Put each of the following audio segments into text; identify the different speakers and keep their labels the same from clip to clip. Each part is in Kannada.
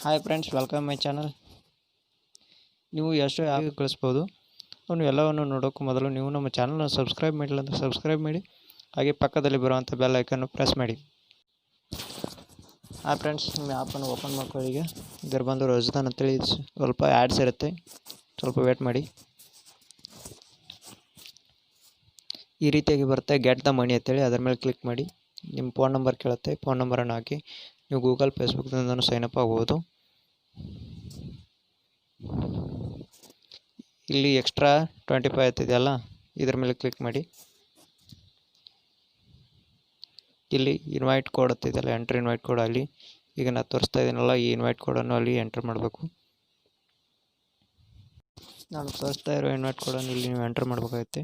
Speaker 1: Hi friends, welcome my channel. ನೀವು ಎಷ್ಟು ಆಗಿ ಕಳಿಸ್ಬೋದು ಅವನು ಎಲ್ಲವನ್ನು ನೋಡೋಕ್ಕೂ ಮೊದಲು ನೀವು ನಮ್ಮ ಚಾನಲ್ನ ಸಬ್ಸ್ಕ್ರೈಬ್ ಮಾಡಿಲ್ಲ ಅಂದರೆ ಸಬ್ಸ್ಕ್ರೈಬ್ ಮಾಡಿ, ಹಾಗೆ ಪಕ್ಕದಲ್ಲಿ ಬರುವಂಥ ಬೆಲ್ ಐಕನ್ನು ಪ್ರೆಸ್ ಮಾಡಿ. ಹಾಯ್ ಫ್ರೆಂಡ್ಸ್, ನಿಮ್ಮ ಆ್ಯಪನ್ನು ಓಪನ್ ಮಾಡ್ಕೊಳ್ಳಿ. ಇದರ ಬಂದು ರೋಜ್ದಾನ್ ಅಂತೇಳಿ ಸ್ವಲ್ಪ ಆ್ಯಡ್ಸ್ ಇರುತ್ತೆ, ಸ್ವಲ್ಪ ವೇಟ್ ಮಾಡಿ. ಈ ರೀತಿಯಾಗಿ ಬರುತ್ತೆ ಗೆಟ್ ದ ಮನಿ ಅಂತೇಳಿ, ಅದರ ಮೇಲೆ ಕ್ಲಿಕ್ ಮಾಡಿ. ನಿಮ್ಮ ಫೋನ್ ನಂಬರ್ ಕೇಳುತ್ತೆ, ಫೋನ್ ನಂಬರನ್ನು ಹಾಕಿ ನೀವು ಗೂಗಲ್ ಫೇಸ್ಬುಕ್ನಿಂದ ಸೈನಪ್ ಆಗ್ಬೋದು. ಇಲ್ಲಿ ಎಕ್ಸ್ಟ್ರಾ 25 ಆಗ್ತಿದೆಯಲ್ಲ, ಇದರ ಮೇಲೆ ಕ್ಲಿಕ್ ಮಾಡಿ. ಇಲ್ಲಿ ಇನ್ವೈಟ್ ಕೋಡ್ ಆಗ್ತಿದೆಯಲ್ಲ, ಎಂಟ್ರ್ ಇನ್ವೈಟ್ ಕೋಡ್ ಅಲ್ಲಿ ಈಗ ನಾನು ತೋರಿಸ್ತಾ ಇದ್ದೀನಲ್ಲ, ಈ ಇನ್ವೈಟ್ ಕೋಡನ್ನು ಅಲ್ಲಿ ಎಂಟ್ರ್ ಮಾಡಬೇಕು. ನಾನು ತೋರಿಸ್ತಾ ಇರೋ ಇನ್ವೈಟ್ ಕೋಡನ್ನು ಇಲ್ಲಿ ನೀವು ಎಂಟ್ರ್ ಮಾಡಬೇಕಾಗುತ್ತೆ.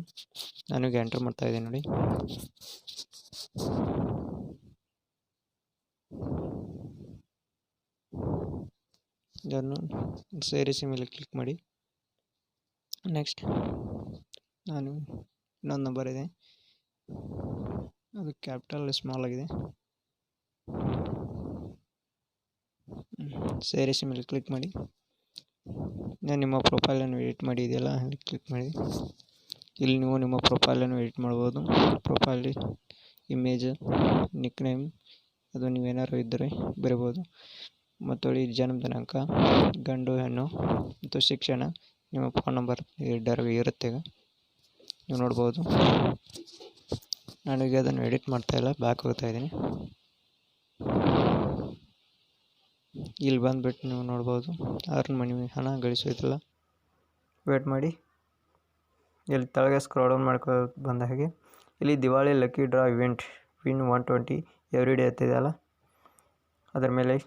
Speaker 1: ನಾನೀಗ ಎಂಟ್ರ್ ಮಾಡ್ತಾ ಇದ್ದೀನಿ ನೋಡಿ. ಇದನ್ನು ಸೇರಿಸಿ ಮೇಲೆ ಕ್ಲಿಕ್ ಮಾಡಿ. ನೆಕ್ಸ್ಟ್ ನಾನು ಇನ್ನೊಂದು ನಂಬರ್ ಇದೆ, ಅದು ಕ್ಯಾಪಿಟಲ್ ಸ್ಮಾಲ್ ಆಗಿದೆ. ಸೇರಿಸಿ ಮೇಲೆ ಕ್ಲಿಕ್ ಮಾಡಿ. ನಾನು ನಿಮ್ಮ ಪ್ರೊಫೈಲನ್ನು ಎಡಿಟ್ ಮಾಡಿ ಇದೆಯಲ್ಲ, ಅಲ್ಲಿ ಕ್ಲಿಕ್ ಮಾಡಿ. ಇಲ್ಲಿ ನೀವು ನಿಮ್ಮ ಪ್ರೊಫೈಲನ್ನು ಎಡಿಟ್ ಮಾಡ್ಬೋದು. ಪ್ರೊಫೈಲ್ ಇಮೇಜ್, ನಿಕ್ ನೇಮ್, ಅದು ನೀವೇನಾದ್ರು ಇದ್ದರೆ ಬರಿಬೋದು. ಮತ್ತು ಜನ್ಮ ದಿನಾಂಕ, ಗಂಡು ಹೆಣ್ಣು ಮತ್ತು ಶಿಕ್ಷಣ, ನಿಮ್ಮ ಫೋನ್ ನಂಬರ್ ಇರುತ್ತೆ. ಈಗ ನೀವು ನೋಡ್ಬೋದು. ನಾನೀಗ ಅದನ್ನು ಎಡಿಟ್ ಮಾಡ್ತಾಯಿಲ್ಲ, ಬ್ಯಾಕ್ ಹೋಗ್ತಾ ಇದ್ದೀನಿ. ಇಲ್ಲಿ ಬಂದುಬಿಟ್ಟು ನೀವು ನೋಡ್ಬೋದು ಅರ್ನ್ ಮನಿ, ಹಣ ಗಳಿಸೋದಿಲ್ಲ. ವೇಟ್ ಮಾಡಿ. ಇಲ್ಲಿ ಕೆಳಗೆ ಸ್ಕ್ರಾಲ್ ಡೌನ್ ಮಾಡ್ಕೊ ಬಂದ ಹಾಗೆ ಇಲ್ಲಿ Diwali lucky draw event win 120 every day ಆಗ್ತಿದೆಯಲ್ಲ, ಅದರ ಮೇಲೆ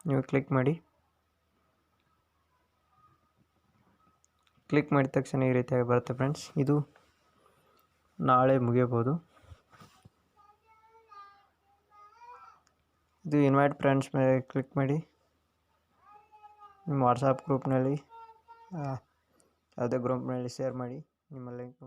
Speaker 1: ನೀವು ಕ್ಲಿಕ್ ಮಾಡಿ. ಕ್ಲಿಕ್ ಮಾಡಿದ ತಕ್ಷಣ ಈ ರೀತಿಯಾಗಿ ಬರುತ್ತೆ ಫ್ರೆಂಡ್ಸ್. ಇದು ನಾಳೆ ಮುಗಿಯಬಹುದು. ಇದು ಇನ್ವೈಟ್ ಫ್ರೆಂಡ್ಸ್ ಮೇಲೆ ಕ್ಲಿಕ್ ಮಾಡಿ. ನಿಮ್ಮ ವಾಟ್ಸಪ್ ಗ್ರೂಪ್ನಲ್ಲಿ ಯಾವುದೇ ಗ್ರೂಪ್ನಲ್ಲಿ ಶೇರ್ ಮಾಡಿ ನಿಮ್ಮ ಲಿಂಕ್.